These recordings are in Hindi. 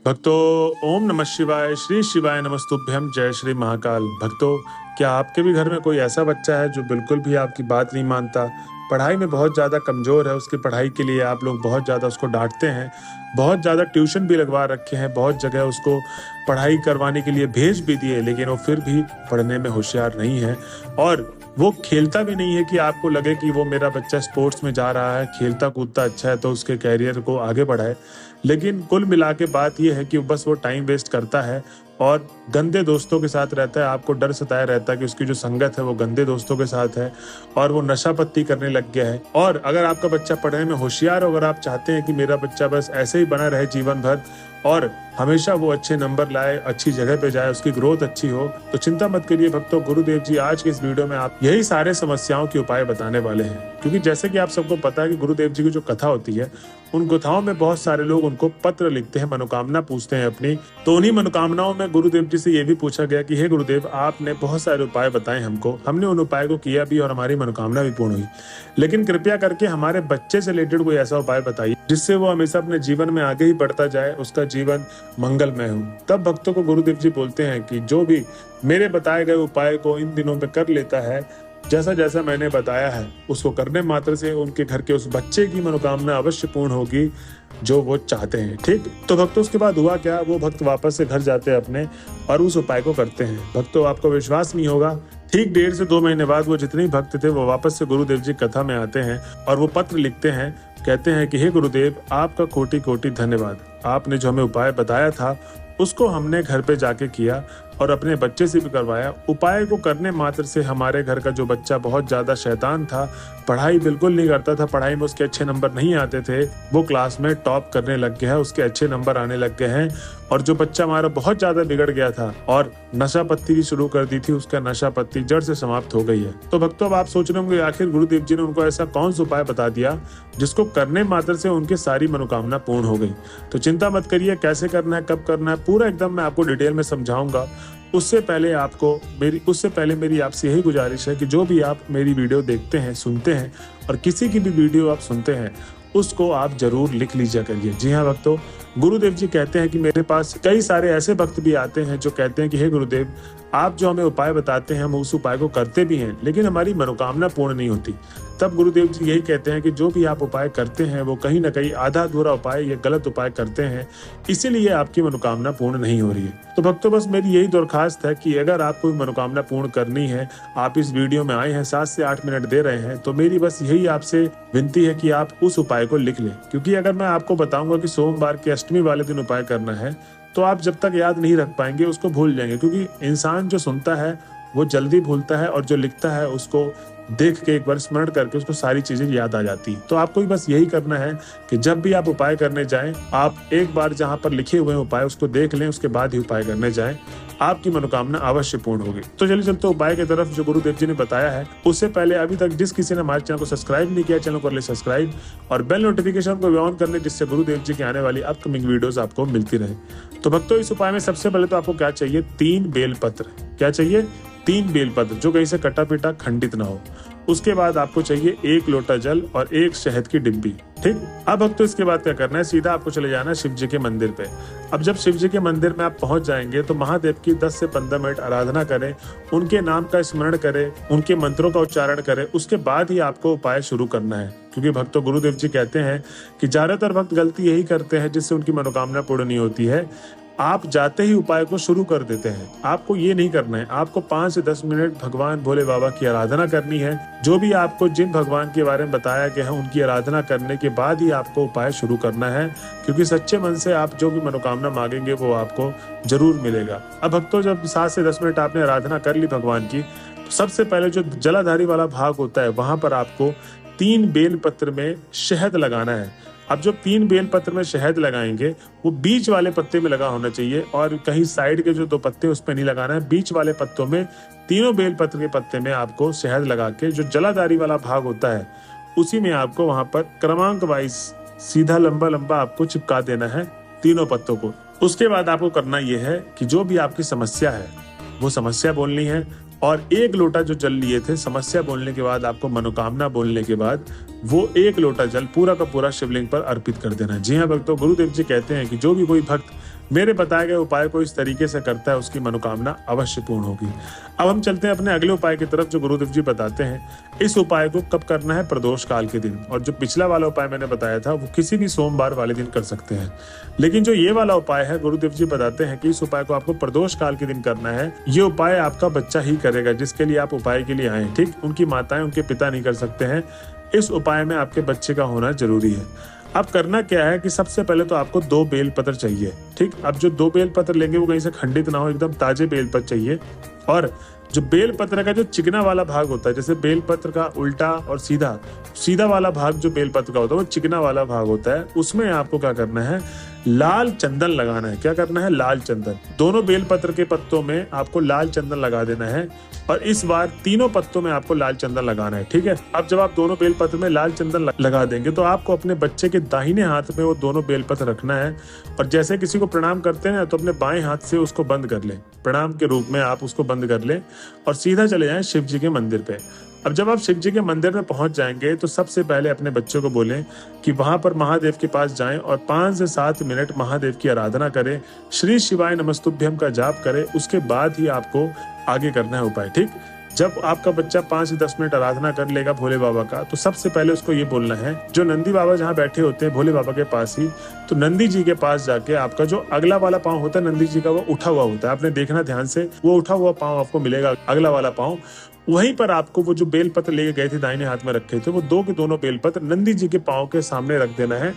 भक्तों, ओम नमः शिवाय, श्री शिवाय नमस्तुभ्यम, जय श्री महाकाल। भक्तों, क्या आपके भी घर में कोई ऐसा बच्चा है जो बिल्कुल भी आपकी बात नहीं मानता, पढ़ाई में बहुत ज़्यादा कमज़ोर है, उसकी पढ़ाई के लिए आप लोग बहुत ज़्यादा उसको डांटते हैं, बहुत ज़्यादा ट्यूशन भी लगवा रखे हैं, बहुत जगह उसको पढ़ाई करवाने के लिए भेज भी दिए, लेकिन वो फिर भी पढ़ने में होशियार नहीं है और वो खेलता भी नहीं है कि आपको लगे कि वो मेरा बच्चा स्पोर्ट्स में जा रहा है, खेलता कूदता अच्छा है तो उसके कैरियर को आगे बढ़ाए। लेकिन कुल मिला के बात ये है कि बस वो टाइम वेस्ट करता है और गंदे दोस्तों के साथ रहता है। आपको डर सताया रहता है कि उसकी जो संगत है वो गंदे दोस्तों के साथ है और वो नशा पत्ती करने लग गया है। और अगर आपका बच्चा पढ़ने में होशियार हो, अगर आप चाहते हैं कि मेरा बच्चा बस ऐसे ही बना रहे जीवन भर और हमेशा वो अच्छे नंबर लाए, अच्छी जगह पे जाए, उसकी ग्रोथ अच्छी हो, तो चिंता मत करिए भक्तों। गुरुदेव जी आज के इस वीडियो में आप यही सारे समस्याओं के उपाय बताने वाले हैं। क्योंकि जैसे कि आप सबको पता है कि गुरुदेव जी की जो कथा होती है, उन कथाओं में बहुत सारे लोग उनको पत्र लिखते हैं, मनोकामना पूछते हैं अपनी। तो उन्हीं मनोकामनाओं में गुरुदेव जी से ये भी पूछा गया कि हे गुरुदेव, आपने बहुत सारे उपाय बताए हमको, हमने उन उपाय को किया भी और हमारी मनोकामना भी पूर्ण हुई, लेकिन कृपया करके हमारे बच्चे से रिलेटेड कोई ऐसा उपाय बताइए जिससे वो हमेशा अपने जीवन में आगे ही बढ़ता जाए, उसका जीवन मंगलमय हो। तब भक्तों को गुरुदेव जी बोलते हैं कि जो भी मेरे बताए गए उपाय को इन दिनों में कर लेता है, जैसा जैसा मैंने बताया है, उसको करने मात्र से उनके घर के उस बच्चे की मनोकामना अवश्य पूर्ण होगी जो वो चाहते हैं। ठीक, तो भक्तों उसके बाद हुआ क्या, वो भक्त वापस से घर जाते हैं अपने और उस उपाय को करते हैं। भक्तों आपको विश्वास नहीं होगा, ठीक 1.5 से 2 महीने बाद वो जितने भक्त थे वो वापस से गुरुदेव जी कथा में आते हैं और वो पत्र लिखते हैं, कहते हैं कि हे गुरुदेव, आपका कोटि कोटि धन्यवाद। आपने जो हमें उपाय बताया था उसको हमने घर पे जाके किया और अपने बच्चे से भी करवाया। उपाय को करने मात्र से हमारे घर का जो बच्चा बहुत ज्यादा शैतान था, पढ़ाई बिल्कुल नहीं करता था, पढ़ाई में उसके अच्छे नंबर नहीं आते थे, वो क्लास में टॉप करने लग गया है, उसके अच्छे नंबर आने लग गए हैं। और जो बच्चा हमारा बहुत ज्यादा बिगड़ गया था और नशा पत्ती भी शुरू कर दी थी, उसका नशा पत्ती जड़ से समाप्त हो गई है। तो भक्तों अब आप सोच रहे होंगे आखिर गुरुदेव जी ने उनको ऐसा कौन सा उपाय बता दिया जिसको करने मात्र से उनकी सारी मनोकामना पूर्ण हो गई। तो चिंता मत करिए, कैसे करना है, कब करना है, पूरा एकदम मैं आपको डिटेल में समझाऊंगा। उससे पहले मेरी आपसे यही गुजारिश है कि जो भी आप मेरी वीडियो देखते हैं, सुनते हैं और किसी की भी वीडियो आप सुनते हैं उसको आप जरूर लिख लीजिए करिए। जी हाँ भक्तों, गुरुदेव जी कहते हैं कि मेरे पास कई सारे ऐसे भक्त भी आते हैं जो कहते हैं कि हे गुरुदेव, आप जो हमें उपाय बताते हैं हम उस उपाय को करते भी हैं लेकिन हमारी मनोकामना पूर्ण नहीं होती। तब गुरुदेव जी यही कहते हैं कि जो भी आप उपाय करते हैं वो कहीं ना कहीं आधा अधूरा उपाय या गलत उपाय करते हैं, इसीलिए आपकी मनोकामना पूर्ण नहीं हो रही है। तो भक्तों बस मेरी यही दरखास्त है कि अगर आप कोई मनोकामना पूर्ण करनी है, आप इस वीडियो में आए हैं, 7 से 8 मिनट दे रहे हैं, तो मेरी बस यही आपसे विनती है कि आप उस उपाय को लिख लें। क्योंकि अगर मैं आपको बताऊंगा कि सोमवार की अष्टमी वाले दिन उपाय करना है, तो आप जब तक याद नहीं रख पाएंगे उसको भूल जाएंगे। क्योंकि इंसान जो सुनता है वो जल्दी भूलता है और जो लिखता है उसको देख के एक बार स्मरण करके उसको सारी चीजें याद आ जाती है। तो आपको भी बस यही करना है कि जब भी आप उपाय करने जाएं, आप एक बार जहां पर लिखे हुए उपाय उसको देख लें, उसके बाद ही उपाय करने जाएं, आपकी मनोकामना अवश्य पूर्ण होगी। तो चलिए चलते उपाय की तरफ जो गुरुदेव जी ने बताया है। उससे पहले अभी तक जिस किसी ने हमारे चैनल को सब्सक्राइब नहीं किया, चैनल को कर ले सब्सक्राइब और बेल नोटिफिकेशन को ऑन कर ले, जिससे गुरुदेव जी की आने वाली अपकमिंग वीडियोस आपको मिलती रहे। तो भक्तों इस उपाय में सबसे पहले तो आपको क्या चाहिए, 3 बेलपत्र। क्या चाहिए? 3 बेलपत्र जो कहीं से कटा पीटा खंडित ना हो। उसके बाद आपको चाहिए 1 लोटा जल और 1 शहद की डिब्बी। ठीक, अब भक्तों इसके बाद क्या करना है, सीधा आपको चले जाना है शिव जी के मंदिर पे। अब जब शिव जी के मंदिर में आप पहुंच जाएंगे तो महादेव की 10 से 15 मिनट आराधना करें, उनके नाम का स्मरण करें, उनके मंत्रों का उच्चारण करें, उसके बाद ही आपको उपाय शुरू करना है। क्योंकि भक्तों गुरुदेव जी कहते हैं कि ज्यादातर भक्त गलती यही करते हैं जिससे उनकी मनोकामना पूर्ण नहीं होती है, आप जाते ही उपाय को शुरू कर देते हैं। आपको ये नहीं करना है, आपको 5 से 10 मिनट भगवान भोले बाबा की आराधना करनी है। जो भी आपको जिन भगवान के बारे में बताया गया है उनकी आराधना करने के बाद ही आपको उपाय शुरू करना है। क्योंकि सच्चे मन से आप जो भी मनोकामना मांगेंगे वो आपको जरूर मिलेगा। अब भक्तों जब 7 से 10 मिनट आपने आराधना कर ली भगवान की, तो सबसे पहले जो जलाधारी वाला भाग होता है वहां पर आपको 3 बेल पत्र में शहद लगाना है। अब जो 3 बेल पत्र में शहद लगाएंगे वो बीच वाले पत्ते में लगा होना चाहिए और कहीं साइड के जो 2 पत्ते उस पर नहीं लगाना है। बीच वाले पत्तों में, तीनों बेल पत्र के पत्ते में आपको शहद लगा के जो जलाधारी वाला भाग होता है उसी में आपको वहां पर क्रमांक वाइज सीधा लंबा लंबा आपको चिपका देना है तीनों पत्तों को। उसके बाद आपको करना यह है कि जो भी आपकी समस्या है वो समस्या बोलनी है और 1 लोटा जो जल लिए थे, समस्या बोलने के बाद आपको मनोकामना बोलने के बाद वो 1 लोटा जल पूरा का पूरा शिवलिंग पर अर्पित कर देना। जी हाँ भक्तों, गुरुदेव जी कहते हैं कि जो भी कोई भक्त मेरे बताए गए उपाय को इस तरीके से करता है, उसकी मनोकामना अवश्य पूर्ण होगी। अब हम चलते हैं अपने अगले उपाय की तरफ जो गुरुदेव जी बताते हैं। इस उपाय को कब करना है? प्रदोष काल के दिन। और जो पिछला वाला उपाय मैंने बताया था वो किसी भी सोमवार वाले दिन कर सकते हैं, लेकिन जो ये वाला उपाय है गुरुदेव जी बताते हैं कि इस उपाय को आपको प्रदोष काल के दिन करना है। ये उपाय आपका बच्चा ही करेगा जिसके लिए आप उपाय के लिए आए, ठीक? उनकी माताएं, उनके पिता नहीं कर सकते हैं। इस उपाय में आपके बच्चे का होना जरूरी है। अब करना क्या है कि सबसे पहले तो आपको 2 बेलपत्र चाहिए, ठीक? अब जो 2 बेलपत्र लेंगे वो कहीं से खंडित ना हो, एकदम ताजे बेलपत्र चाहिए। और जो बेलपत्र का जो चिकना वाला भाग होता है, जैसे बेलपत्र का उल्टा और सीधा वाला भाग जो बेलपत्र का होता है वो चिकना वाला भाग होता है, उसमें आपको क्या करना है? लाल चंदन लगाना है। क्या करना है? लाल चंदन। दोनों बेलपत्र के पत्तों में आपको लाल चंदन लगा देना है और इस बार तीनों पत्तों में आपको लाल चंदन लगाना है, ठीक है? अब जब आप दोनों बेलपत्र में लाल चंदन लगा देंगे तो आपको अपने बच्चे के दाहिने हाथ में वो दोनों बेलपत्र रखना है और जैसे किसी को प्रणाम करते हैं तो अपने बाएं हाथ से उसको बंद कर लें, प्रणाम के रूप में आप उसको बंद कर लें और सीधा चले जाएं शिव जी के मंदिर पे। अब जब आप शिव जी के मंदिर में पहुंच जाएंगे तो सबसे पहले अपने बच्चों को बोलें कि वहां पर महादेव के पास जाएं और 5 से 7 मिनट महादेव की आराधना करें, श्री शिवाय नमस्तुभ्यम का जाप करें। उसके बाद ही आपको आगे करना है उपाय, ठीक? जब आपका बच्चा 5 से 10 मिनट आराधना कर लेगा भोले बाबा का, तो सबसे पहले उसको ये बोलना है, जो नंदी बाबा जहाँ बैठे होते हैं भोले बाबा के पास ही, तो नंदी जी के पास जाके आपका जो अगला वाला पाँव होता है नंदी जी का, वो उठा हुआ होता है। आपने देखना ध्यान से, वो उठा हुआ पाँव आपको मिलेगा, अगला वाला पाँव। वहीं पर आपको वो जो बेलपत्र लेके गए थे दाहिने हाथ में रखे थे, वो 2 के दोनों बेलपत्र नंदी जी के पाँव के सामने रख देना है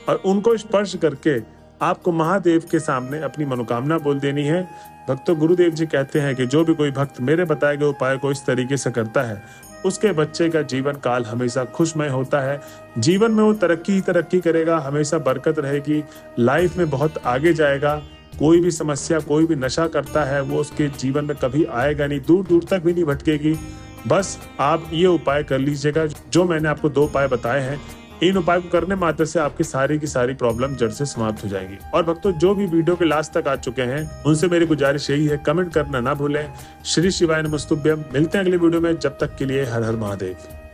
और उनको स्पर्श करके आपको महादेव के सामने अपनी मनोकामना बोल देनी है। भक्तों, गुरुदेव जी कहते हैं कि जो भी कोई भक्त मेरे बताए गए उपाय को इस तरीके से करता है उसके बच्चे का जीवन काल हमेशा खुशमय होता है। जीवन में वो तरक्की ही तरक्की करेगा, हमेशा बरकत रहेगी, लाइफ में बहुत आगे जाएगा। कोई भी समस्या, कोई भी नशा करता है वो उसके जीवन में कभी आएगा नहीं, दूर दूर तक भी नहीं भटकेगी। बस आप ये उपाय कर लीजिएगा जो मैंने आपको 2 उपाय बताए हैं। इन उपाय को करने मात्र से आपकी सारी की सारी प्रॉब्लम जड़ से समाप्त हो जाएगी। और भक्तों, जो भी वीडियो के लास्ट तक आ चुके हैं उनसे मेरी गुजारिश यही है, कमेंट करना ना भूलें। श्री शिवाय नमस्तुभ्यम। मिलते हैं अगले वीडियो में, जब तक के लिए हर हर महादेव।